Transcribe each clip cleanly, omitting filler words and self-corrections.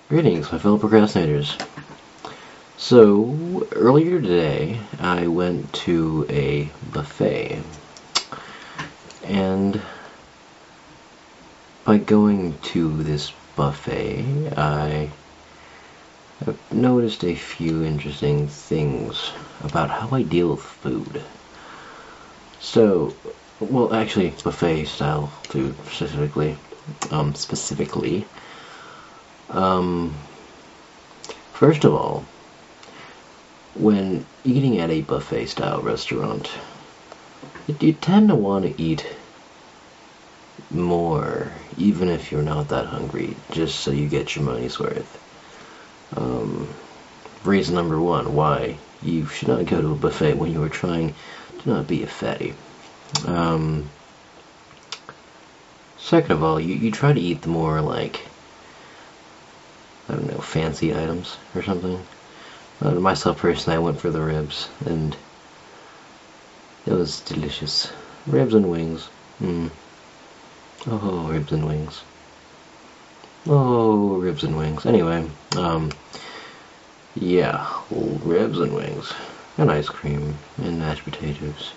Greetings, my fellow procrastinators. So, earlier today, I went to a buffet, and by going to this buffet, I have noticed a few interesting things about how I deal with food. So, well, actually, buffet-style food, specifically. Specifically. First of all, when eating at a buffet-style restaurant, you tend to want to eat more, even if you're not that hungry, just so you get your money's worth. Reason number one, why you should not go to a buffet when you are trying to not be a fatty. Second of all, you try to eat the more, like, I don't know, fancy items or something. Myself personally, I went for the ribs, and it was delicious. Ribs and wings. Oh, ribs and wings. Oh, ribs and wings. Anyway, yeah, ribs and wings. And ice cream, and mashed potatoes.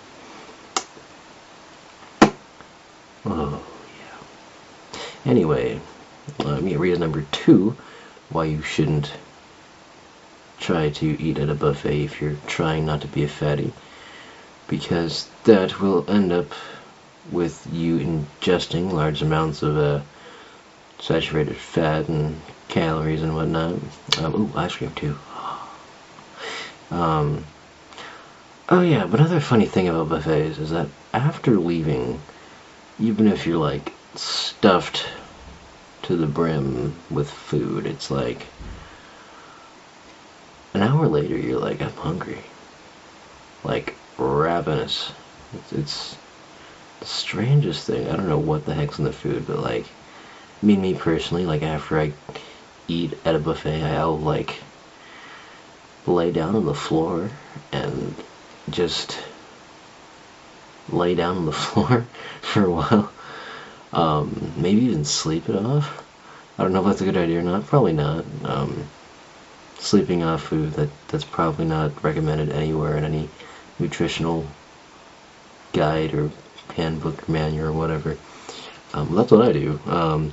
Oh, yeah. Anyway, reason number two why you shouldn't try to eat at a buffet if you're trying not to be a fatty, because that will end up with you ingesting large amounts of saturated fat and calories and whatnot. Ooh, ice cream too. Oh yeah, but another funny thing about buffets is that after leaving, even if you're like stuffed to the brim with food, it's like an hour later you're like, I'm hungry. Like, ravenous. It's the strangest thing. I don't know what the heck's in the food, but like, me personally, like after I eat at a buffet, I'll like lay down on the floor and just lay down on the floor for a while. Maybe even sleep it off. I don't know if that's a good idea or not. Probably not. Sleeping off food, that's probably not recommended anywhere in any nutritional guide or handbook or manual or whatever. That's what I do. And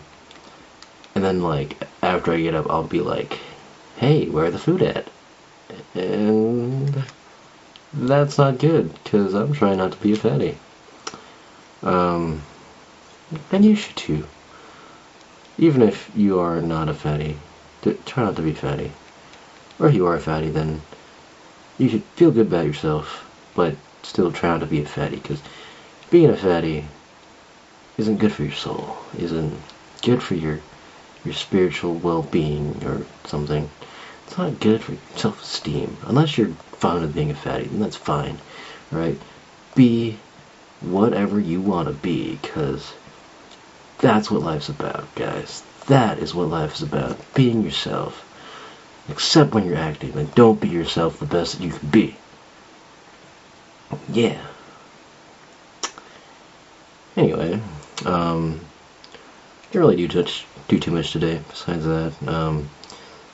then, like, after I get up, I'll be like, hey, where's the food at? And that's not good, because I'm trying not to be a fatty. And you should too. Even if you are not a fatty, try not to be fatty. Or if you are a fatty, then you should feel good about yourself, but still try not to be a fatty, because being a fatty isn't good for your soul, isn't good for your spiritual well-being or something. It's not good for self-esteem. Unless you're fond of being a fatty, then that's fine. Alright? Be whatever you want to be, because that's what life's about, guys. That is what life is about. Being yourself. Except when you're acting, and don't be yourself the best that you can be. Yeah. Anyway, didn't really do too much today. Besides that,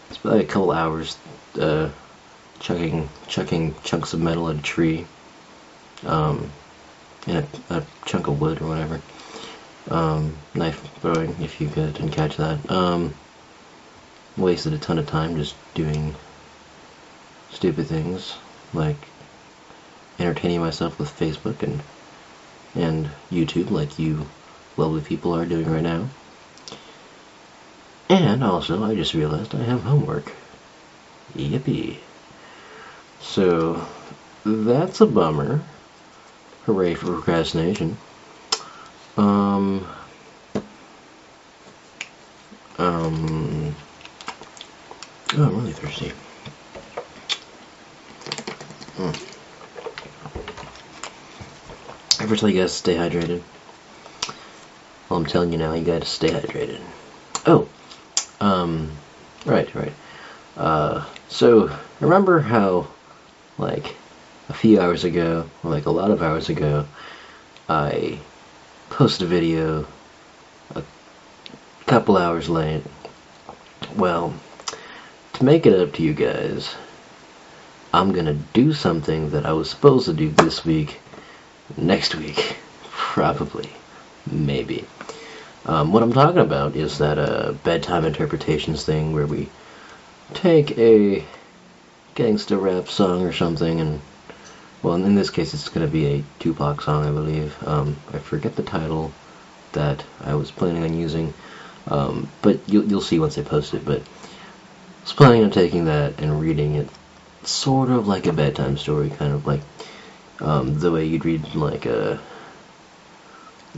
it's probably a couple hours chucking chunks of metal at a tree, and a chunk of wood or whatever. Knife throwing, if you didn't catch that. Wasted a ton of time just doing stupid things like entertaining myself with Facebook and YouTube, like you lovely people are doing right now. And also, I just realized I have homework. Yippee. So, that's a bummer. Hooray for procrastination. Oh, I'm really thirsty. Ever tell you guys to stay hydrated? Well, I'm telling you now, you gotta stay hydrated. Oh, right. So, remember how, like, a few hours ago, or like a lot of hours ago, I posted a video a couple hours late? Well, to make it up to you guys, I'm gonna do something that I was supposed to do this week, next week, probably, maybe. What I'm talking about is that bedtime interpretations thing where we take a gangsta rap song or something and, well, in this case it's going to be a Tupac song, I believe. I forget the title that I was planning on using, but you'll see once I post it. But I was planning on taking that and reading it sort of like a bedtime story, kind of like the way you'd read like a,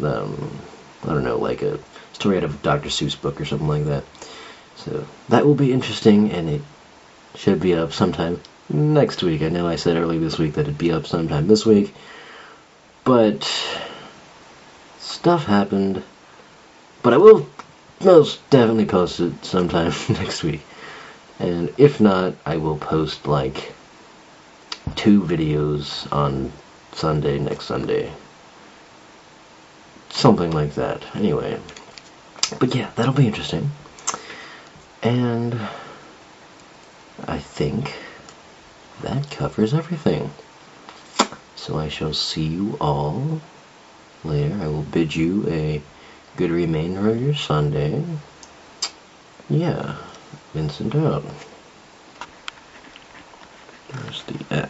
I don't know, like a story out of a Dr. Seuss book or something like that. So that will be interesting, and it should be up sometime next week. I know I said earlier this week that it'd be up sometime this week, but stuff happened. But I will most definitely post it sometime next week. And if not, I will post like 2 videos on Sunday, next Sunday. Something like that. Anyway. But yeah, that'll be interesting. And I think that covers everything. So I shall see you all later. I will bid you a good remainder of your Sunday. Yeah, Vincent out. There's the